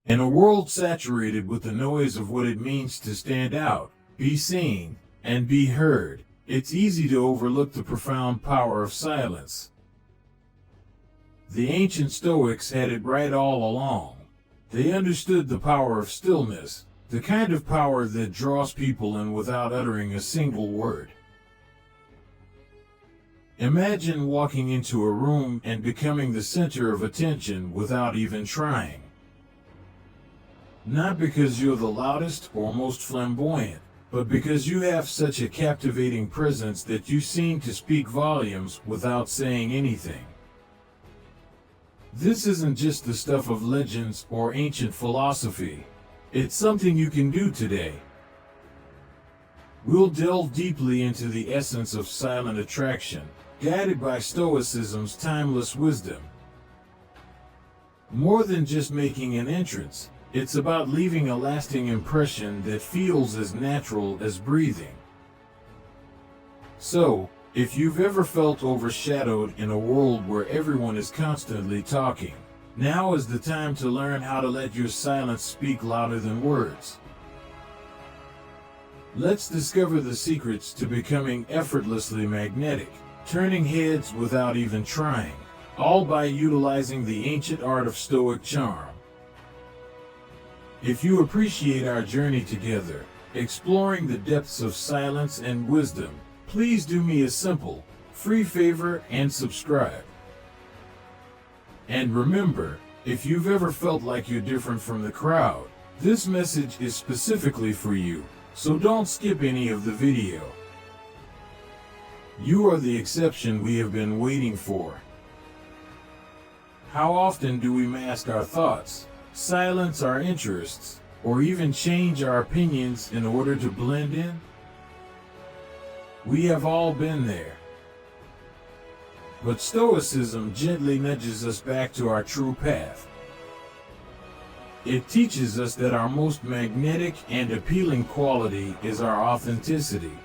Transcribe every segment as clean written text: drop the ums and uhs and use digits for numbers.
In a world saturated with the noise of what it means to stand out, be seen, and be heard, it's easy to overlook the profound power of silence. The ancient Stoics had it right all along. They understood the power of stillness, the kind of power that draws people in without uttering a single word. Imagine walking into a room and becoming the center of attention without even trying. Not because you're the loudest or most flamboyant, but because you have such a captivating presence that you seem to speak volumes without saying anything. This isn't just the stuff of legends or ancient philosophy. It's something you can do today. We'll delve deeply into the essence of silent attraction, guided by Stoicism's timeless wisdom. More than just making an entrance, it's about leaving a lasting impression that feels as natural as breathing. So, if you've ever felt overshadowed in a world where everyone is constantly talking, now is the time to learn how to let your silence speak louder than words. Let's discover the secrets to becoming effortlessly magnetic, turning heads without even trying, all by utilizing the ancient art of Stoic charm. If you appreciate our journey together, exploring the depths of silence and wisdom, please do me a simple, free favor and subscribe. And remember, if you've ever felt like you're different from the crowd, this message is specifically for you, so don't skip any of the video. You are the exception we have been waiting for. How often do we mask our thoughts, silence our interests, or even change our opinions in order to blend in? We have all been there. But Stoicism gently nudges us back to our true path. It teaches us that our most magnetic and appealing quality is our authenticity.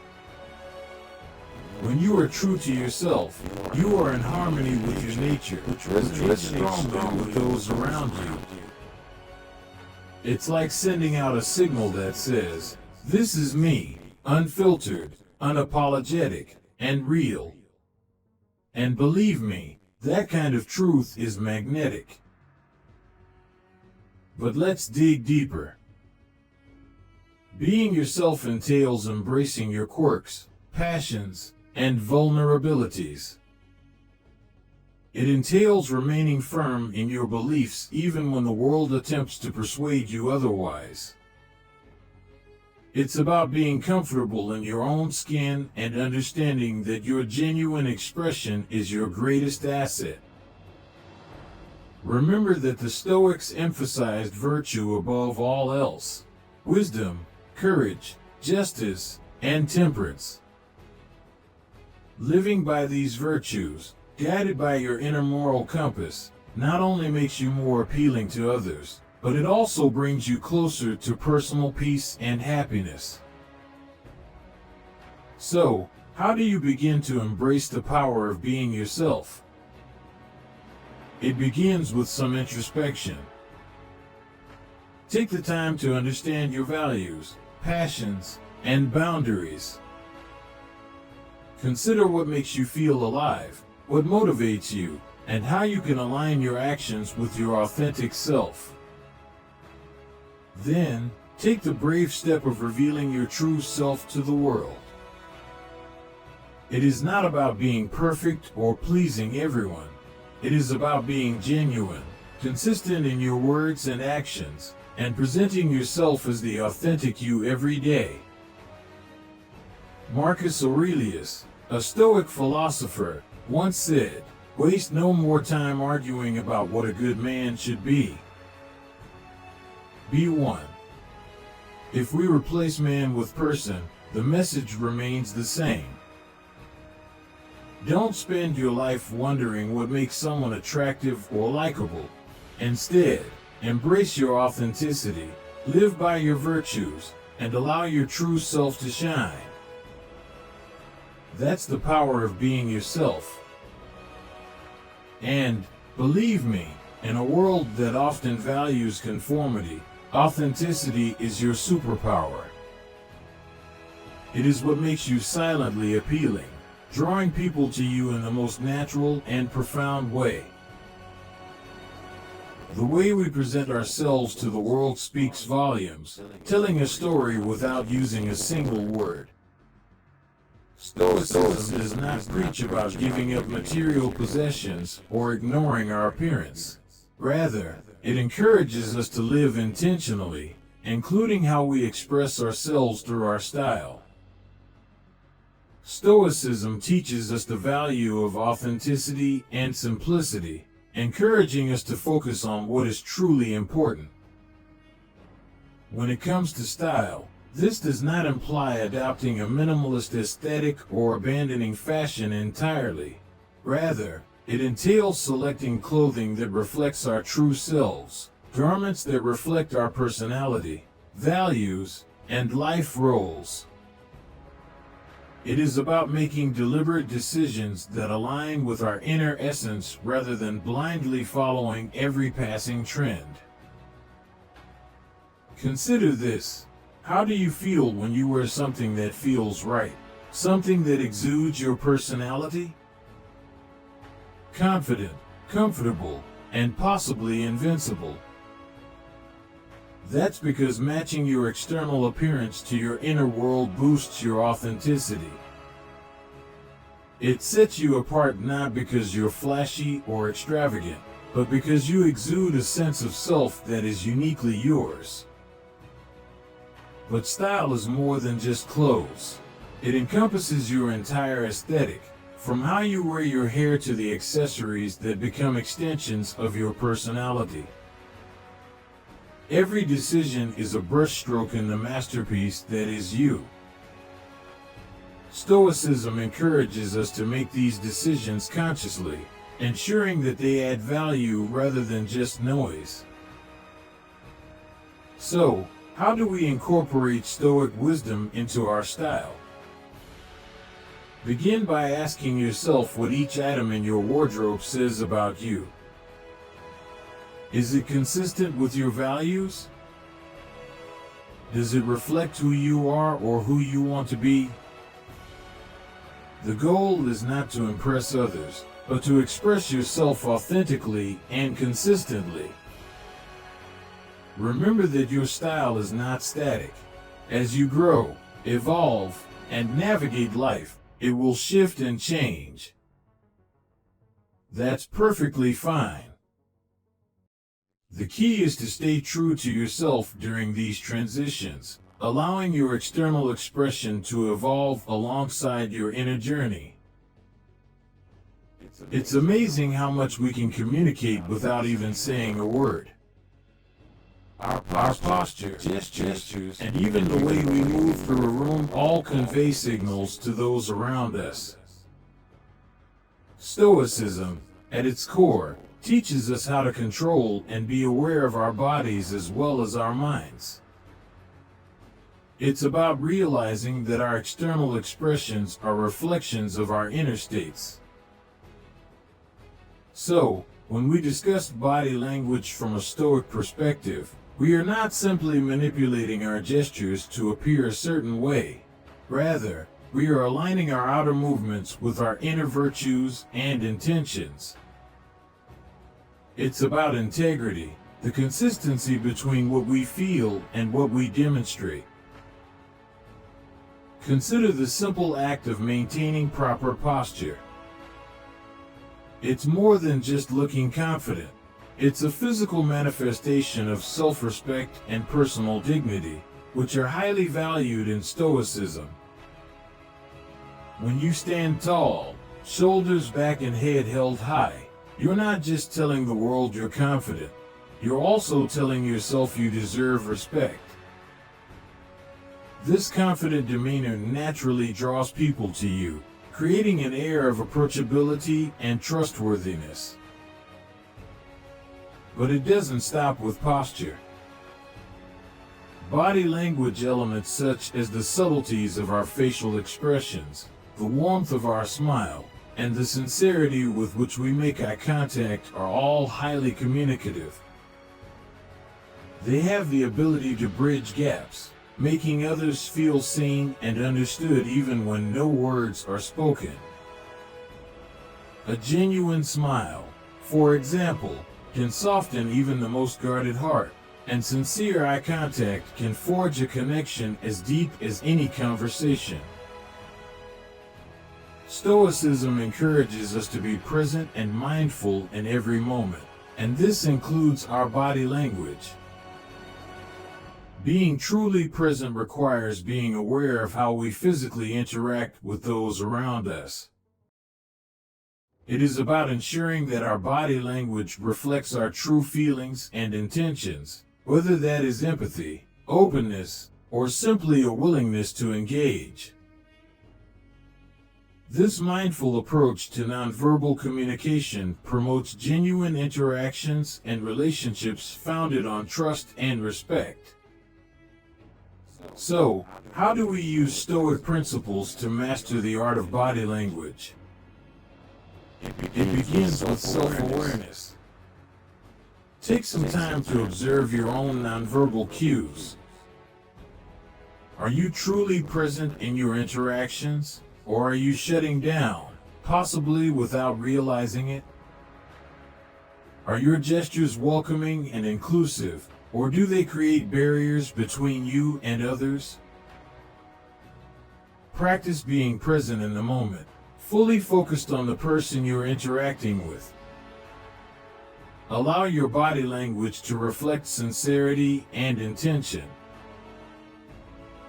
When you are true to yourself, you are in harmony with your nature, which resonates strongly with those around you. It's like sending out a signal that says, "This is me, unfiltered, unapologetic, and real." And believe me, that kind of truth is magnetic. But let's dig deeper. Being yourself entails embracing your quirks, passions, and vulnerabilities. It entails remaining firm in your beliefs even when the world attempts to persuade you otherwise. It's about being comfortable in your own skin and understanding that your genuine expression is your greatest asset. Remember that the Stoics emphasized virtue above all else: wisdom, courage, justice, and temperance. Living by these virtues, guided by your inner moral compass, not only makes you more appealing to others, but it also brings you closer to personal peace and happiness. So, how do you begin to embrace the power of being yourself? It begins with some introspection. Take the time to understand your values, passions, and boundaries. Consider what makes you feel alive, what motivates you, and how you can align your actions with your authentic self. Then, take the brave step of revealing your true self to the world. It is not about being perfect or pleasing everyone. It is about being genuine, consistent in your words and actions, and presenting yourself as the authentic you every day. Marcus Aurelius, a Stoic philosopher, once said, "Waste no more time arguing about what a good man should be. Be one." If we replace man with person, the message remains the same. Don't spend your life wondering what makes someone attractive or likable. Instead, embrace your authenticity, live by your virtues, and allow your true self to shine. That's the power of being yourself. And, believe me, In a world that often values conformity, authenticity is your superpower. It is what makes you silently appealing, drawing people to you in the most natural and profound way. The way we present ourselves to the world speaks volumes, telling a story without using a single word. Stoicism does not preach about giving up material possessions or ignoring our appearance. Rather, it encourages us to live intentionally, including how we express ourselves through our style. Stoicism teaches us the value of authenticity and simplicity, encouraging us to focus on what is truly important. When it comes to style, this does not imply adopting a minimalist aesthetic or abandoning fashion entirely. Rather, it entails selecting clothing that reflects our true selves, garments that reflect our personality, values, and life roles. It is about making deliberate decisions that align with our inner essence rather than blindly following every passing trend. Consider this. How do you feel when you wear something that feels right? Something that exudes your personality? Confident, comfortable, and possibly invincible. That's because matching your external appearance to your inner world boosts your authenticity. It sets you apart not because you're flashy or extravagant, but because you exude a sense of self that is uniquely yours. But style is more than just clothes. It encompasses your entire aesthetic, from how you wear your hair to the accessories that become extensions of your personality. Every decision is a brushstroke in the masterpiece that is you. Stoicism encourages us to make these decisions consciously, ensuring that they add value rather than just noise. So, how do we incorporate Stoic wisdom into our style? Begin by asking yourself what each item in your wardrobe says about you. Is it consistent with your values? Does it reflect who you are or who you want to be? The goal is not to impress others, but to express yourself authentically and consistently. Remember that your style is not static. As you grow, evolve, and navigate life, it will shift and change. That's perfectly fine. The key is to stay true to yourself during these transitions, allowing your external expression to evolve alongside your inner journey. It's amazing how much we can communicate without even saying a word. Our posture, gestures, and even the way we move through a room all convey signals to those around us. Stoicism, at its core, teaches us how to control and be aware of our bodies as well as our minds. It's about realizing that our external expressions are reflections of our inner states. So, when we discuss body language from a Stoic perspective, we are not simply manipulating our gestures to appear a certain way. Rather, we are aligning our outer movements with our inner virtues and intentions. It's about integrity, the consistency between what we feel and what we demonstrate. Consider the simple act of maintaining proper posture. It's more than just looking confident. It's a physical manifestation of self-respect and personal dignity, which are highly valued in Stoicism. When you stand tall, shoulders back and head held high, you're not just telling the world you're confident, you're also telling yourself you deserve respect. This confident demeanor naturally draws people to you, creating an air of approachability and trustworthiness. But it doesn't stop with posture. Body language elements such as the subtleties of our facial expressions, the warmth of our smile, and the sincerity with which we make eye contact are all highly communicative. They have the ability to bridge gaps, making others feel seen and understood even when no words are spoken. A genuine smile, for example, can soften even the most guarded heart, and sincere eye contact can forge a connection as deep as any conversation. Stoicism encourages us to be present and mindful in every moment, and this includes our body language. Being truly present requires being aware of how we physically interact with those around us. It is about ensuring that our body language reflects our true feelings and intentions, whether that is empathy, openness, or simply a willingness to engage. This mindful approach to nonverbal communication promotes genuine interactions and relationships founded on trust and respect. So, how do we use Stoic principles to master the art of body language? It begins with self-awareness. Take some time to observe your own nonverbal cues. Are you truly present in your interactions? Or are you shutting down, possibly without realizing it? Are your gestures welcoming and inclusive, or do they create barriers between you and others? Practice being present in the moment, fully focused on the person you're interacting with. Allow your body language to reflect sincerity and intention.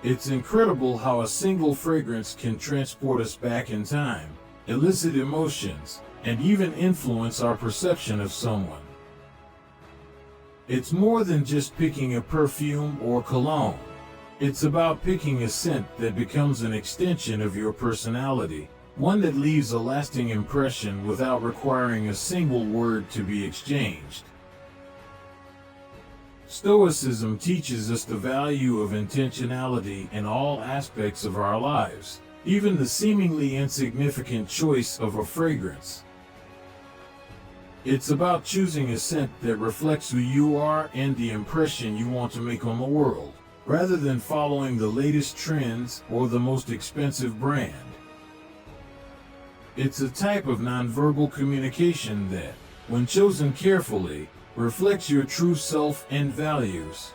It's incredible how a single fragrance can transport us back in time, elicit emotions, and even influence our perception of someone. It's more than just picking a perfume or cologne. It's about picking a scent that becomes an extension of your personality, one that leaves a lasting impression without requiring a single word to be exchanged. Stoicism teaches us the value of intentionality in all aspects of our lives, even the seemingly insignificant choice of a fragrance. It's about choosing a scent that reflects who you are and the impression you want to make on the world, rather than following the latest trends or the most expensive brand. It's a type of nonverbal communication that, when chosen carefully, reflects your true self and values.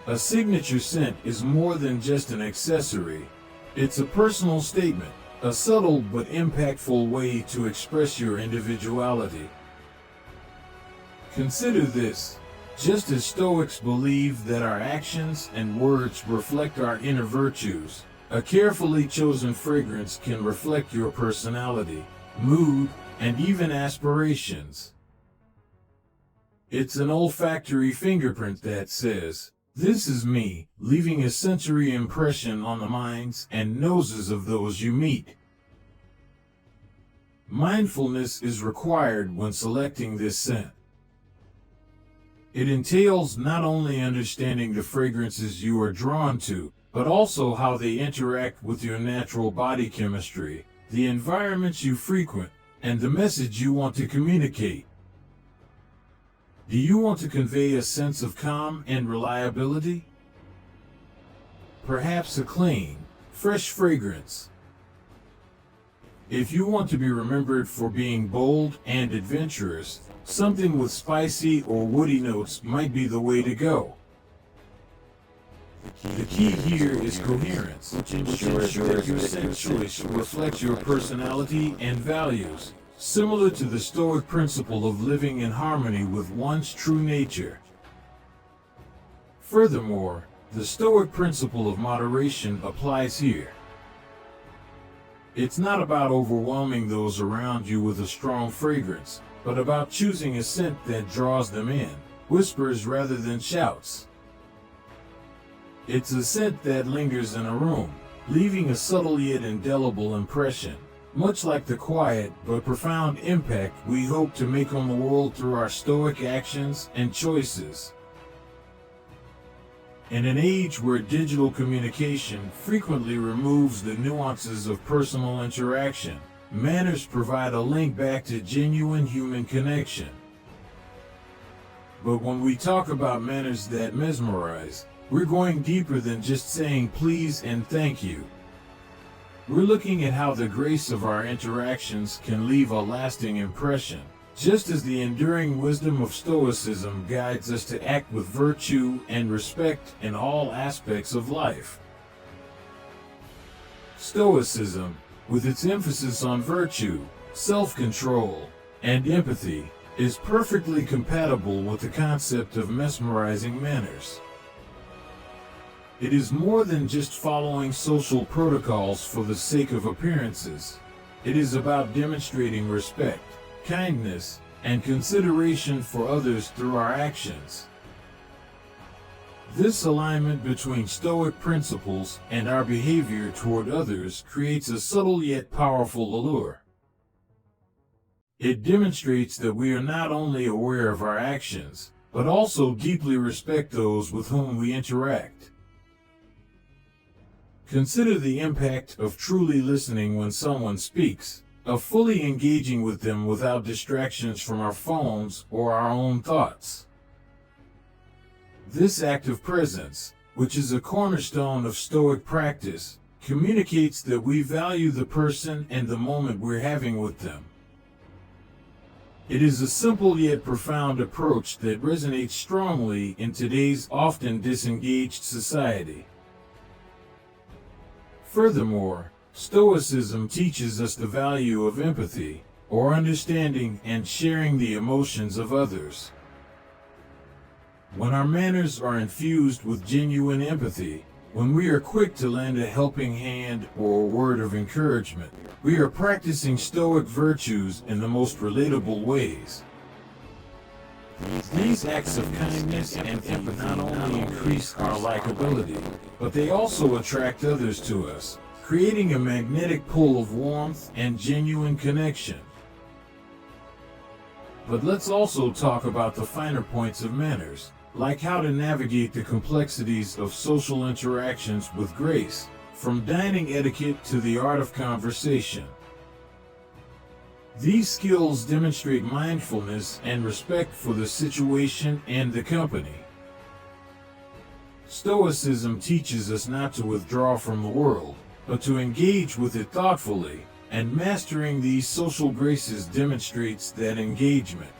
A signature scent is more than just an accessory. It's a personal statement, a subtle but impactful way to express your individuality. Consider this: just as Stoics believe that our actions and words reflect our inner virtues, a carefully chosen fragrance can reflect your personality, mood, and even aspirations. It's an olfactory fingerprint that says, "This is me," leaving a sensory impression on the minds and noses of those you meet. Mindfulness is required when selecting this scent. It entails not only understanding the fragrances you are drawn to, but also how they interact with your natural body chemistry, the environments you frequent, and the message you want to communicate. Do you want to convey a sense of calm and reliability? Perhaps a clean, fresh fragrance. If you want to be remembered for being bold and adventurous, something with spicy or woody notes might be the way to go. The key here is coherence, which ensures that your scent choice reflects your personality and values, similar to the Stoic principle of living in harmony with one's true nature. Furthermore, the Stoic principle of moderation applies here. It's not about overwhelming those around you with a strong fragrance, but about choosing a scent that draws them in, whispers rather than shouts. It's a scent that lingers in a room, leaving a subtle yet indelible impression, much like the quiet but profound impact we hope to make on the world through our Stoic actions and choices. In an age where digital communication frequently removes the nuances of personal interaction, manners provide a link back to genuine human connection. But when we talk about manners that mesmerize, we're going deeper than just saying please and thank you. We're looking at how the grace of our interactions can leave a lasting impression, just as the enduring wisdom of Stoicism guides us to act with virtue and respect in all aspects of life. Stoicism, with its emphasis on virtue, self-control, and empathy, is perfectly compatible with the concept of mesmerizing manners. It is more than just following social protocols for the sake of appearances. It is about demonstrating respect, kindness, and consideration for others through our actions. This alignment between Stoic principles and our behavior toward others creates a subtle yet powerful allure. It demonstrates that we are not only aware of our actions, but also deeply respect those with whom we interact. Consider the impact of truly listening when someone speaks, of fully engaging with them without distractions from our phones or our own thoughts. This act of presence, which is a cornerstone of Stoic practice, communicates that we value the person and the moment we're having with them. It is a simple yet profound approach that resonates strongly in today's often disengaged society. Furthermore, Stoicism teaches us the value of empathy, or understanding and sharing the emotions of others. When our manners are infused with genuine empathy, when we are quick to lend a helping hand or a word of encouragement, we are practicing Stoic virtues in the most relatable ways. These acts of kindness and empathy not only increase our likability, but they also attract others to us, creating a magnetic pull of warmth and genuine connection. But let's also talk about the finer points of manners, like how to navigate the complexities of social interactions with grace, from dining etiquette to the art of conversation. These skills demonstrate mindfulness and respect for the situation and the company. Stoicism teaches us not to withdraw from the world, but to engage with it thoughtfully, and mastering these social graces demonstrates that engagement.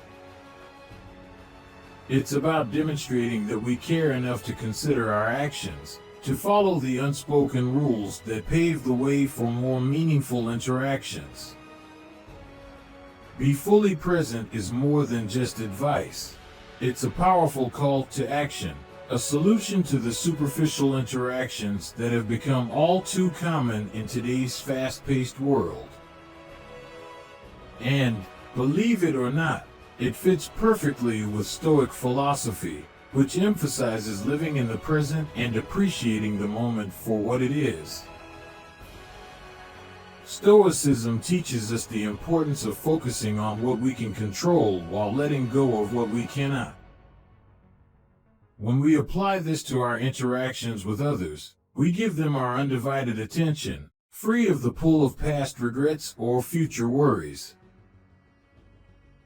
It's about demonstrating that we care enough to consider our actions, to follow the unspoken rules that pave the way for more meaningful interactions. Be fully present is more than just advice. It's a powerful call to action, a solution to the superficial interactions that have become all too common in today's fast-paced world. And, believe it or not, it fits perfectly with Stoic philosophy, which emphasizes living in the present and appreciating the moment for what it is. Stoicism teaches us the importance of focusing on what we can control while letting go of what we cannot. When we apply this to our interactions with others, we give them our undivided attention, free of the pull of past regrets or future worries.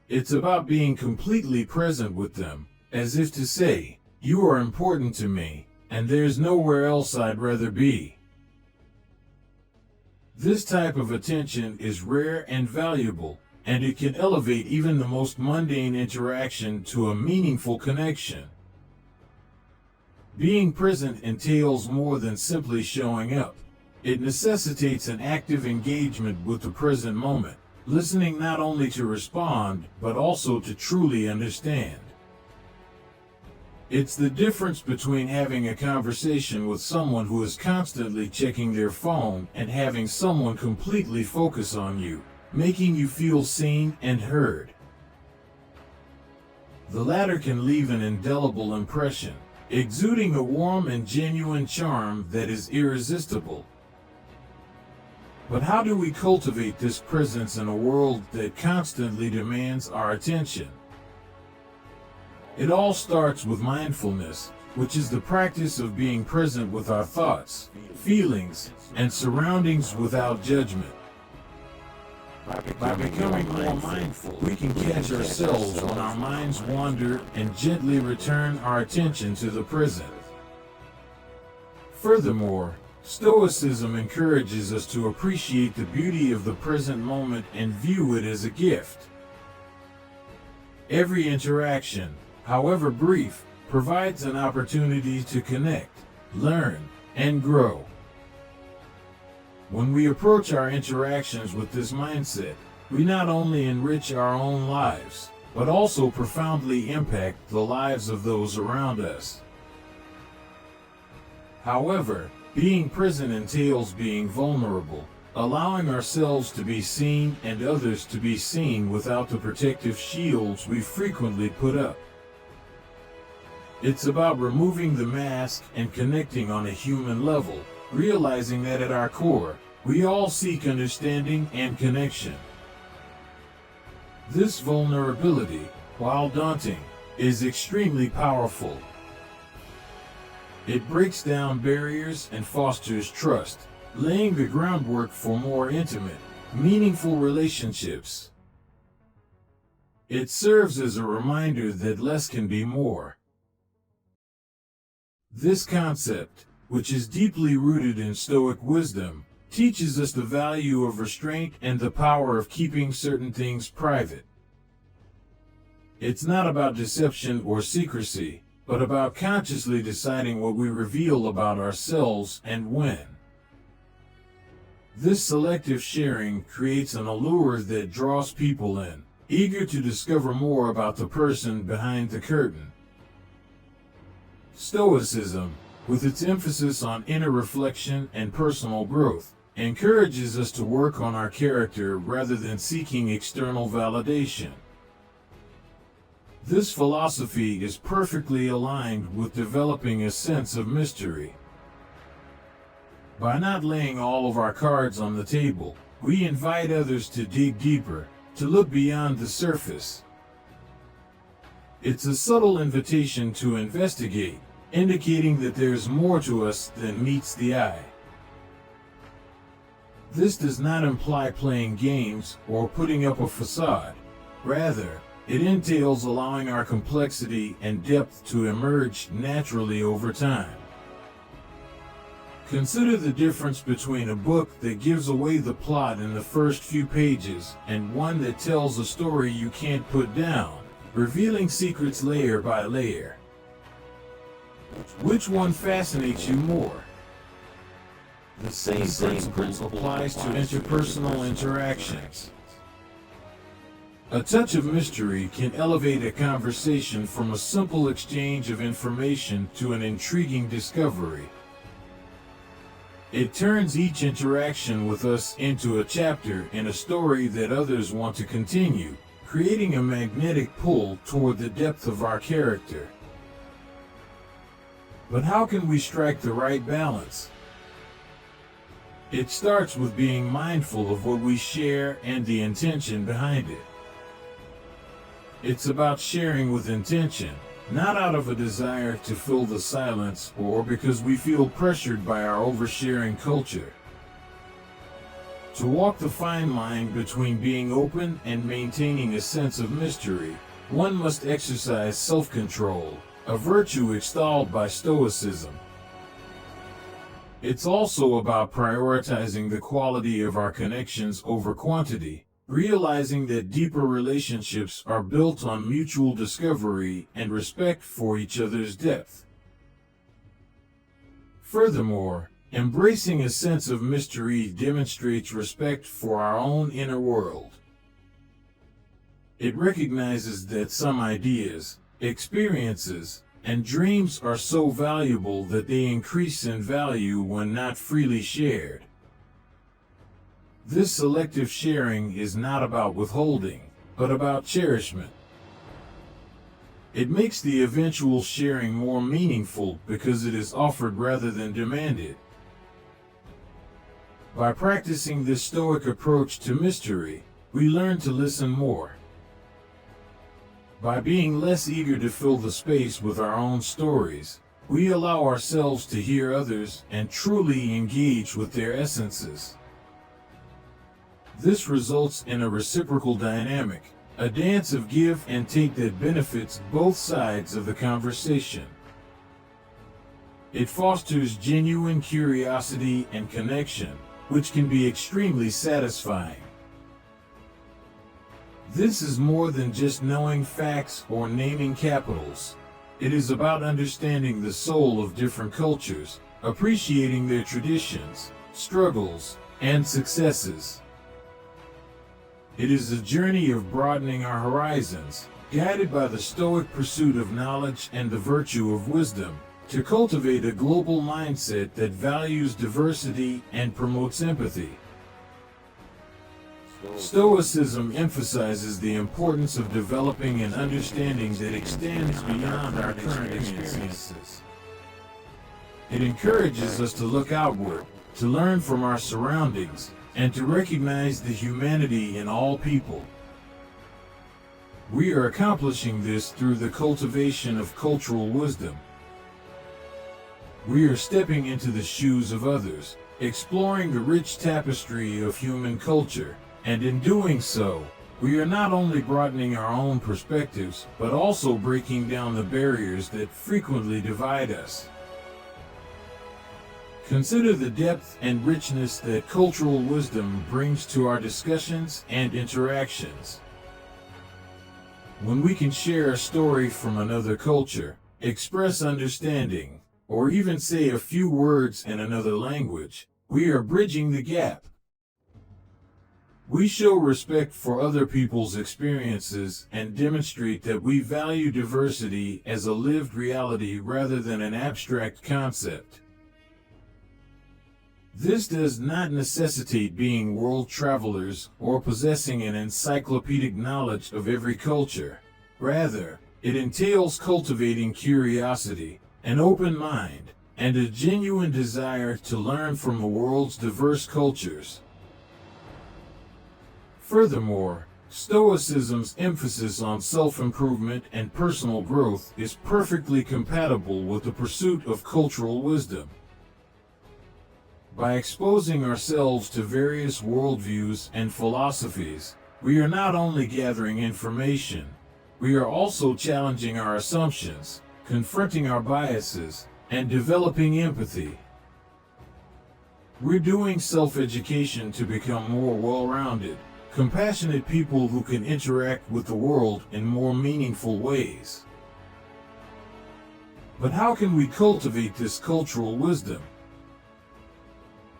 It's about being completely present with them, as if to say, "You are important to me, and there's nowhere else I'd rather be." This type of attention is rare and valuable, and it can elevate even the most mundane interaction to a meaningful connection. Being present entails more than simply showing up. It necessitates an active engagement with the present moment, listening not only to respond, but also to truly understand. It's the difference between having a conversation with someone who is constantly checking their phone and having someone completely focus on you, making you feel seen and heard. The latter can leave an indelible impression, exuding a warm and genuine charm that is irresistible. But how do we cultivate this presence in a world that constantly demands our attention? It all starts with mindfulness, which is the practice of being present with our thoughts, feelings, and surroundings without judgment. By becoming more mindful, we can catch ourselves when our minds wander and gently return our attention to the present. Furthermore, Stoicism encourages us to appreciate the beauty of the present moment and view it as a gift. Every interaction, however brief, provides an opportunity to connect, learn, and grow. When we approach our interactions with this mindset, we not only enrich our own lives, but also profoundly impact the lives of those around us. However, being present entails being vulnerable, allowing ourselves to be seen and others to be seen without the protective shields we frequently put up. It's about removing the mask and connecting on a human level, realizing that at our core, we all seek understanding and connection. This vulnerability, while daunting, is extremely powerful. It breaks down barriers and fosters trust, laying the groundwork for more intimate, meaningful relationships. It serves as a reminder that less can be more. This concept, which is deeply rooted in Stoic wisdom, teaches us the value of restraint and the power of keeping certain things private. It's not about deception or secrecy, but about consciously deciding what we reveal about ourselves and when. This selective sharing creates an allure that draws people in, eager to discover more about the person behind the curtain. Stoicism, with its emphasis on inner reflection and personal growth, encourages us to work on our character rather than seeking external validation. This philosophy is perfectly aligned with developing a sense of mystery. By not laying all of our cards on the table, we invite others to dig deeper, to look beyond the surface. It's a subtle invitation to investigate, indicating that there's more to us than meets the eye. This does not imply playing games or putting up a facade. Rather, it entails allowing our complexity and depth to emerge naturally over time. Consider the difference between a book that gives away the plot in the first few pages and one that tells a story you can't put down, revealing secrets layer by layer. Which one fascinates you more? The same principle applies to interpersonal interactions. A touch of mystery can elevate a conversation from a simple exchange of information to an intriguing discovery. It turns each interaction with us into a chapter in a story that others want to continue, creating a magnetic pull toward the depth of our character. But how can we strike the right balance? It starts with being mindful of what we share and the intention behind it. It's about sharing with intention, not out of a desire to fill the silence or because we feel pressured by our oversharing culture. To walk the fine line between being open and maintaining a sense of mystery, one must exercise self-control, a virtue extolled by Stoicism. It's also about prioritizing the quality of our connections over quantity, realizing that deeper relationships are built on mutual discovery and respect for each other's depth. Furthermore, embracing a sense of mystery demonstrates respect for our own inner world. It recognizes that some ideas, experiences, and dreams are so valuable that they increase in value when not freely shared. This selective sharing is not about withholding, but about cherishment. It makes the eventual sharing more meaningful because it is offered rather than demanded. By practicing this Stoic approach to mystery, we learn to listen more. By being less eager to fill the space with our own stories, We allow ourselves to hear others and truly engage with their essences. This results in a reciprocal dynamic, a dance of give and take that benefits both sides of the conversation. It fosters genuine curiosity and connection, which can be extremely satisfying. This is more than just knowing facts or naming capitals. It is about understanding the soul of different cultures, appreciating their traditions, struggles, and successes. It is a journey of broadening our horizons, guided by the Stoic pursuit of knowledge and the virtue of wisdom, to cultivate a global mindset that values diversity and promotes empathy. Stoicism emphasizes the importance of developing an understanding that extends beyond our current experiences. It encourages us to look outward, to learn from our surroundings, and to recognize the humanity in all people. We are accomplishing this through the cultivation of cultural wisdom. We are stepping into the shoes of others, exploring the rich tapestry of human culture, and in doing so, we are not only broadening our own perspectives, but also breaking down the barriers that frequently divide us. Consider the depth and richness that cultural wisdom brings to our discussions and interactions. When we can share a story from another culture, express understanding, or even say a few words in another language, we are bridging the gap. We show respect for other people's experiences and demonstrate that we value diversity as a lived reality rather than an abstract concept. This does not necessitate being world travelers or possessing an encyclopedic knowledge of every culture. Rather, it entails cultivating curiosity, an open mind, and a genuine desire to learn from the world's diverse cultures. Furthermore, Stoicism's emphasis on self-improvement and personal growth is perfectly compatible with the pursuit of cultural wisdom. By exposing ourselves to various worldviews and philosophies, we are not only gathering information, we are also challenging our assumptions, confronting our biases, and developing empathy. We're doing self-education to become more well-rounded, compassionate people who can interact with the world in more meaningful ways. But how can we cultivate this cultural wisdom?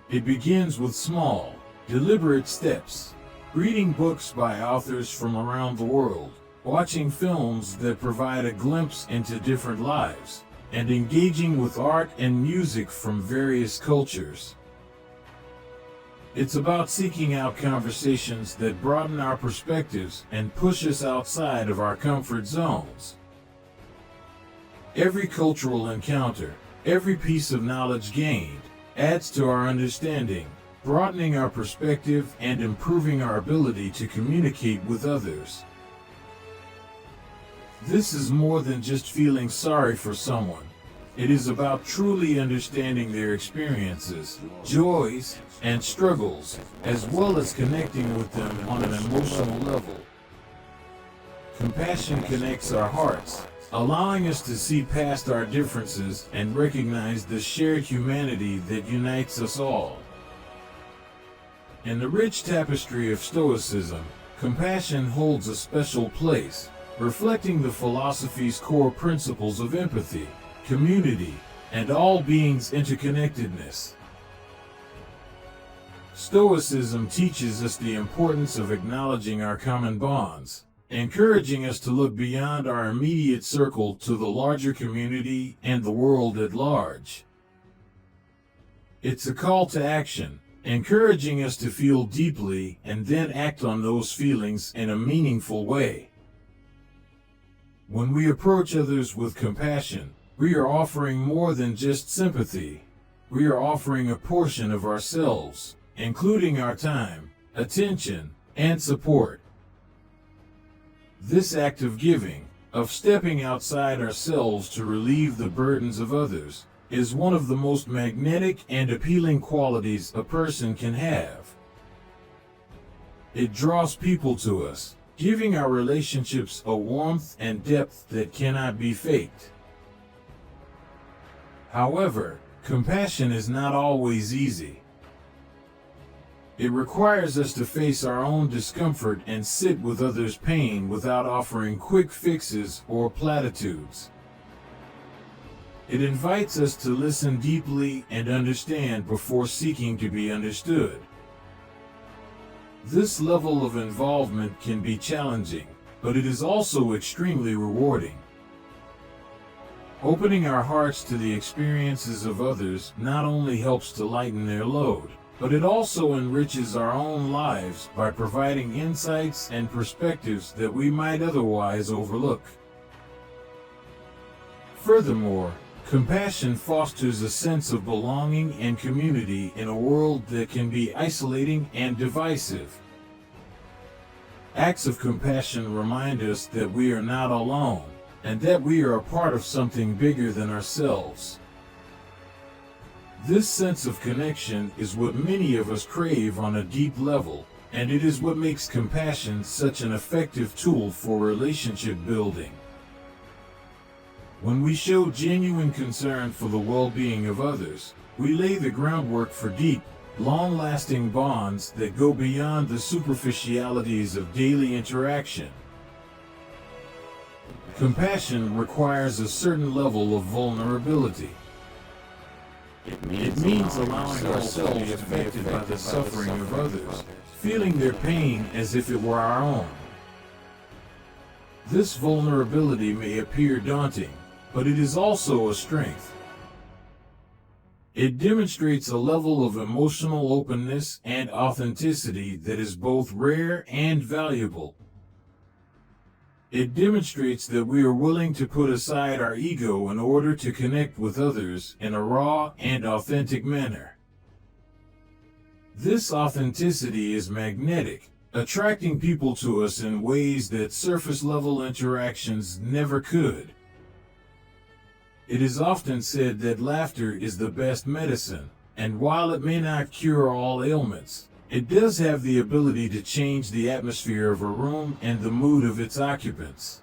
It begins with small, deliberate steps. Reading books by authors from around the world, watching films that provide a glimpse into different lives, and engaging with art and music from various cultures. It's about seeking out conversations that broaden our perspectives and push us outside of our comfort zones. Every cultural encounter, every piece of knowledge gained, adds to our understanding, broadening our perspective and improving our ability to communicate with others. This is more than just feeling sorry for someone. It is about truly understanding their experiences, joys, and struggles, as well as connecting with them on an emotional level. Compassion connects our hearts, allowing us to see past our differences and recognize the shared humanity that unites us all. In the rich tapestry of Stoicism, compassion holds a special place, reflecting the philosophy's core principles of empathy, community, and all beings' interconnectedness. Stoicism teaches us the importance of acknowledging our common bonds, encouraging us to look beyond our immediate circle to the larger community and the world at large. It's a call to action, encouraging us to feel deeply and then act on those feelings in a meaningful way. When we approach others with compassion, we are offering more than just sympathy. We are offering a portion of ourselves, including our time, attention, and support. This act of giving, of stepping outside ourselves to relieve the burdens of others, is one of the most magnetic and appealing qualities a person can have. It draws people to us, giving our relationships a warmth and depth that cannot be faked. However, compassion is not always easy. It requires us to face our own discomfort and sit with others' pain without offering quick fixes or platitudes. It invites us to listen deeply and understand before seeking to be understood. This level of involvement can be challenging, but it is also extremely rewarding. Opening our hearts to the experiences of others not only helps to lighten their load, but it also enriches our own lives by providing insights and perspectives that we might otherwise overlook. Furthermore, compassion fosters a sense of belonging and community in a world that can be isolating and divisive. Acts of compassion remind us that we are not alone, and that we are a part of something bigger than ourselves. This sense of connection is what many of us crave on a deep level, and it is what makes compassion such an effective tool for relationship building. When we show genuine concern for the well-being of others, we lay the groundwork for deep, long-lasting bonds that go beyond the superficialities of daily interaction. Compassion requires a certain level of vulnerability. It means allowing ourselves to be affected by the suffering of others, feeling their pain as if it were our own. This vulnerability may appear daunting, but it is also a strength. It demonstrates a level of emotional openness and authenticity that is both rare and valuable. It demonstrates that we are willing to put aside our ego in order to connect with others in a raw and authentic manner. This authenticity is magnetic, attracting people to us in ways that surface-level interactions never could. It is often said that laughter is the best medicine, and while it may not cure all ailments, it does have the ability to change the atmosphere of a room and the mood of its occupants.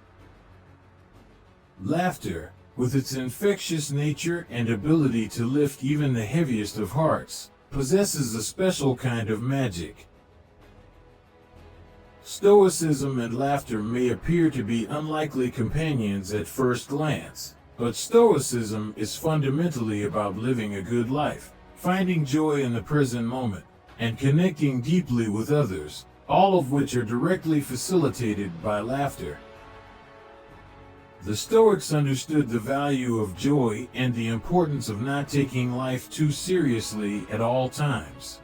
Laughter, with its infectious nature and ability to lift even the heaviest of hearts, possesses a special kind of magic. Stoicism and laughter may appear to be unlikely companions at first glance, but Stoicism is fundamentally about living a good life, finding joy in the present moment, and connecting deeply with others, all of which are directly facilitated by laughter. The Stoics understood the value of joy and the importance of not taking life too seriously at all times.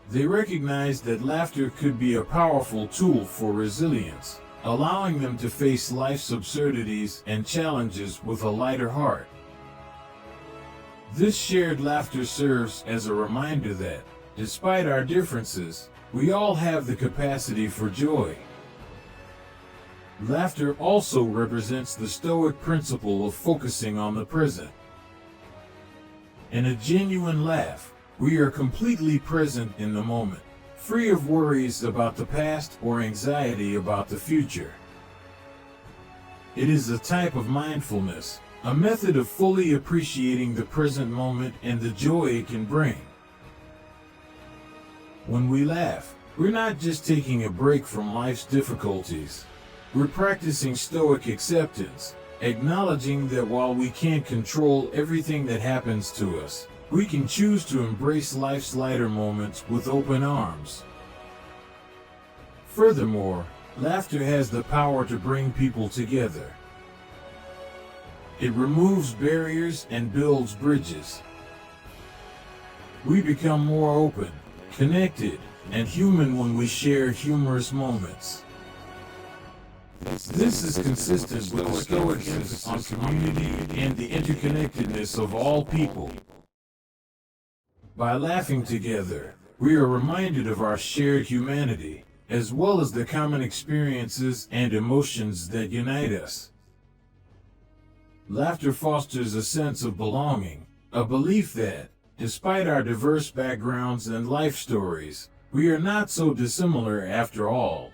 They recognized that laughter could be a powerful tool for resilience, allowing them to face life's absurdities and challenges with a lighter heart. This shared laughter serves as a reminder that, despite our differences, we all have the capacity for joy. Laughter also represents the Stoic principle of focusing on the present. In a genuine laugh, we are completely present in the moment, free of worries about the past or anxiety about the future. It is a type of mindfulness, a method of fully appreciating the present moment and the joy it can bring. When we laugh, we're not just taking a break from life's difficulties. We're practicing Stoic acceptance, acknowledging that while we can't control everything that happens to us, we can choose to embrace life's lighter moments with open arms. Furthermore, laughter has the power to bring people together. It removes barriers and builds bridges. We become more open, connected, and human when we share humorous moments. This is consistent with the Stoic emphasis on community and the interconnectedness of all people. By laughing together, we are reminded of our shared humanity, as well as the common experiences and emotions that unite us. Laughter fosters a sense of belonging, a belief that, despite our diverse backgrounds and life stories, we are not so dissimilar after all.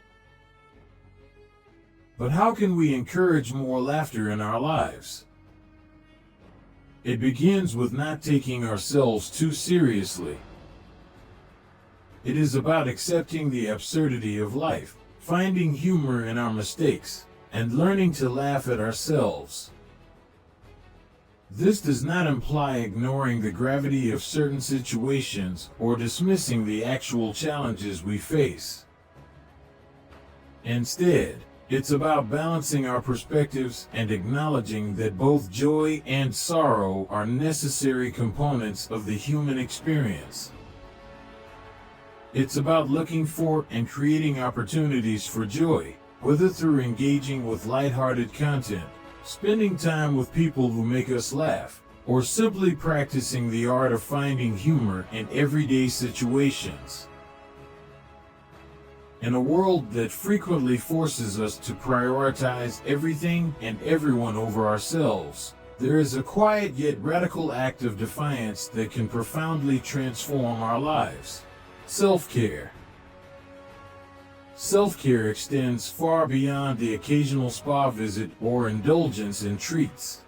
But how can we encourage more laughter in our lives? It begins with not taking ourselves too seriously. It is about accepting the absurdity of life, finding humor in our mistakes, and learning to laugh at ourselves. This does not imply ignoring the gravity of certain situations or dismissing the actual challenges we face. Instead, it's about balancing our perspectives and acknowledging that both joy and sorrow are necessary components of the human experience. It's about looking for and creating opportunities for joy, whether through engaging with lighthearted content, spending time with people who make us laugh, or simply practicing the art of finding humor in everyday situations. In a world that frequently forces us to prioritize everything and everyone over ourselves, there is a quiet yet radical act of defiance that can profoundly transform our lives: self-care. Self-care extends far beyond the occasional spa visit or indulgence in treats.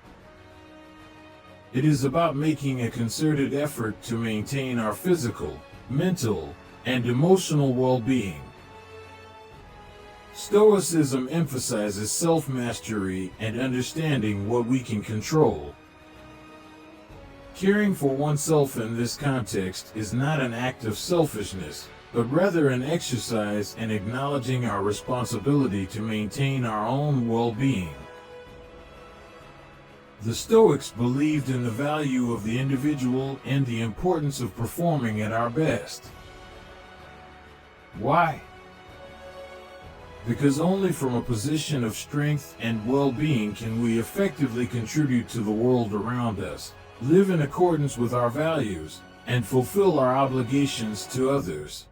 It is about making a concerted effort to maintain our physical, mental, and emotional well-being. Stoicism emphasizes self-mastery and understanding what we can control. Caring for oneself in this context is not an act of selfishness, but rather an exercise in acknowledging our responsibility to maintain our own well-being. The Stoics believed in the value of the individual and the importance of performing at our best. Why? Because only from a position of strength and well-being can we effectively contribute to the world around us, live in accordance with our values, and fulfill our obligations to others.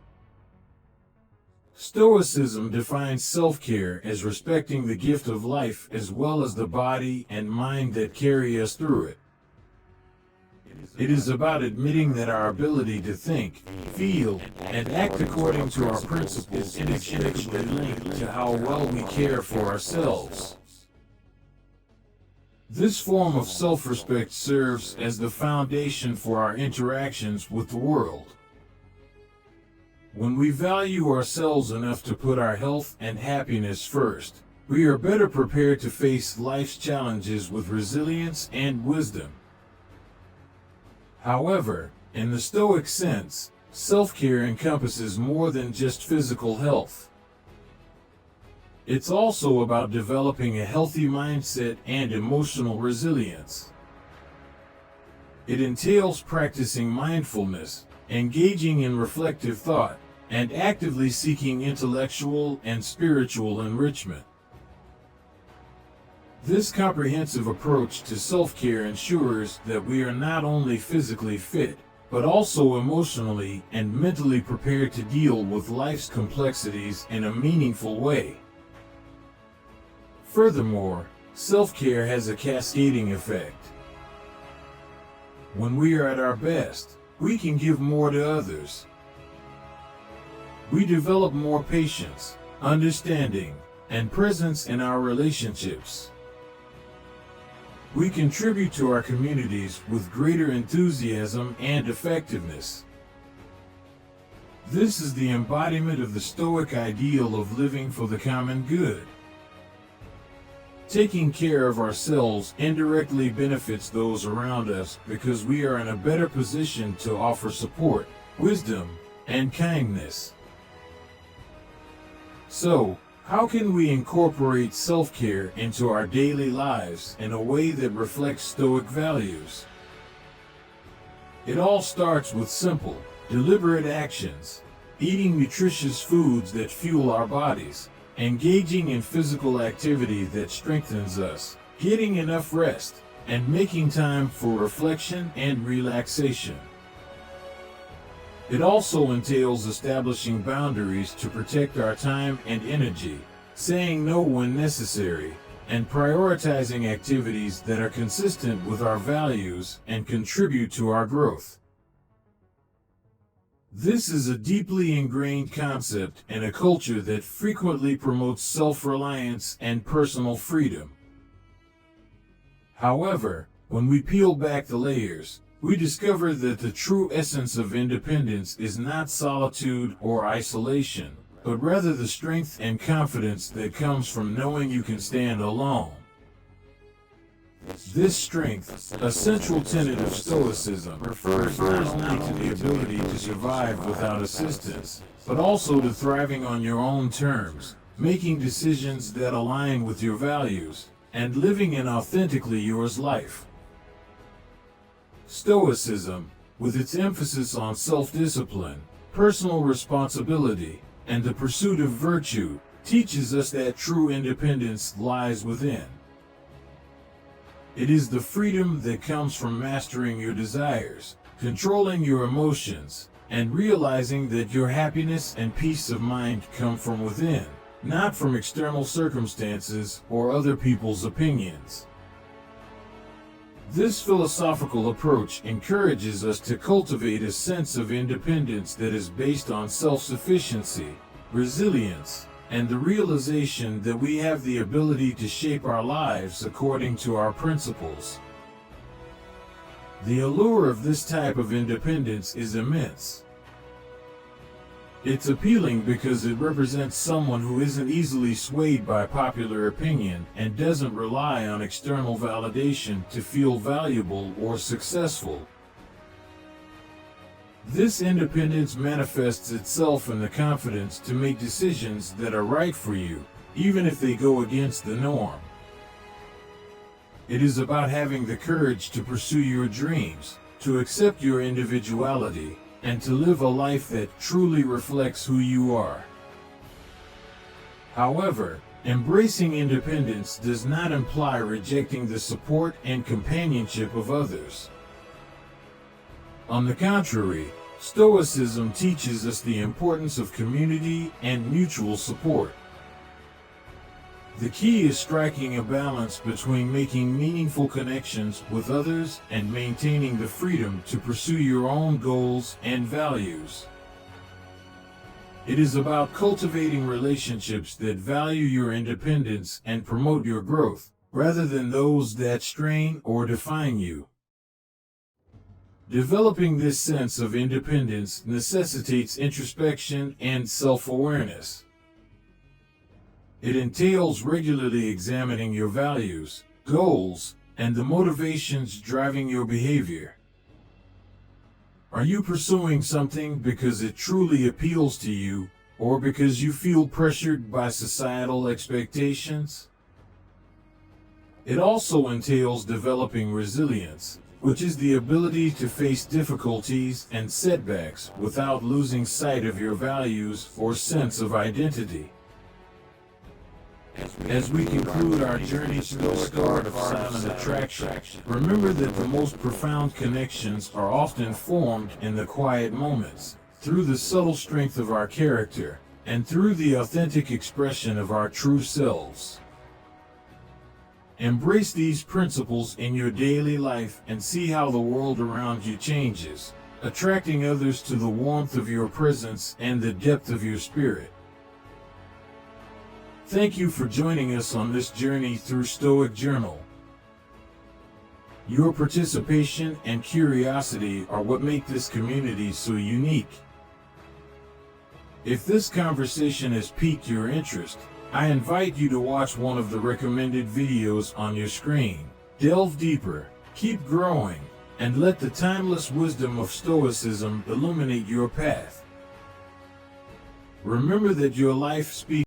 Stoicism defines self-care as respecting the gift of life as well as the body and mind that carry us through it. It is about admitting that our ability to think, feel, and act according to our principles is inextricably linked to how well we care for ourselves. This form of self-respect serves as the foundation for our interactions with the world. When we value ourselves enough to put our health and happiness first, we are better prepared to face life's challenges with resilience and wisdom. However, in the Stoic sense, self-care encompasses more than just physical health. It's also about developing a healthy mindset and emotional resilience. It entails practicing mindfulness, engaging in reflective thought, and actively seeking intellectual and spiritual enrichment. This comprehensive approach to self-care ensures that we are not only physically fit, but also emotionally and mentally prepared to deal with life's complexities in a meaningful way. Furthermore, self-care has a cascading effect. When we are at our best, we can give more to others. We develop more patience, understanding, and presence in our relationships. We contribute to our communities with greater enthusiasm and effectiveness. This is the embodiment of the Stoic ideal of living for the common good. Taking care of ourselves indirectly benefits those around us because we are in a better position to offer support, wisdom, and kindness. So, how can we incorporate self-care into our daily lives in a way that reflects Stoic values? It all starts with simple, deliberate actions: eating nutritious foods that fuel our bodies, engaging in physical activity that strengthens us, getting enough rest, and making time for reflection and relaxation. It also entails establishing boundaries to protect our time and energy, saying no when necessary, and prioritizing activities that are consistent with our values and contribute to our growth. This is a deeply ingrained concept in a culture that frequently promotes self-reliance and personal freedom. However, when we peel back the layers, we discover that the true essence of independence is not solitude or isolation, but rather the strength and confidence that comes from knowing you can stand alone. This strength, a central tenet of Stoicism, refers not only to the ability to survive without assistance, but also to thriving on your own terms, making decisions that align with your values, and living an authentically yours life. Stoicism, with its emphasis on self-discipline, personal responsibility, and the pursuit of virtue, teaches us that true independence lies within. It is the freedom that comes from mastering your desires, controlling your emotions, and realizing that your happiness and peace of mind come from within, not from external circumstances or other people's opinions. This philosophical approach encourages us to cultivate a sense of independence that is based on self-sufficiency, resilience, and the realization that we have the ability to shape our lives according to our principles. The allure of this type of independence is immense. It's appealing because it represents someone who isn't easily swayed by popular opinion and doesn't rely on external validation to feel valuable or successful. This independence manifests itself in the confidence to make decisions that are right for you, even if they go against the norm. It is about having the courage to pursue your dreams, to accept your individuality, and to live a life that truly reflects who you are. However, embracing independence does not imply rejecting the support and companionship of others. On the contrary, Stoicism teaches us the importance of community and mutual support. The key is striking a balance between making meaningful connections with others and maintaining the freedom to pursue your own goals and values. It is about cultivating relationships that value your independence and promote your growth, rather than those that strain or define you. Developing this sense of independence necessitates introspection and self-awareness. It entails regularly examining your values, goals, and the motivations driving your behavior. Are you pursuing something because it truly appeals to you, or because you feel pressured by societal expectations? It also entails developing resilience, which is the ability to face difficulties and setbacks without losing sight of your values or sense of identity. As we conclude our journey through the start of silent attraction, remember that the most profound connections are often formed in the quiet moments, through the subtle strength of our character, and through the authentic expression of our true selves. Embrace these principles in your daily life and see how the world around you changes, attracting others to the warmth of your presence and the depth of your spirit. Thank you for joining us on this journey through Stoic Journal. Your participation and curiosity are what make this community so unique. If this conversation has piqued your interest, I invite you to watch one of the recommended videos on your screen. Delve deeper, keep growing, and let the timeless wisdom of Stoicism illuminate your path. Remember that your life speaks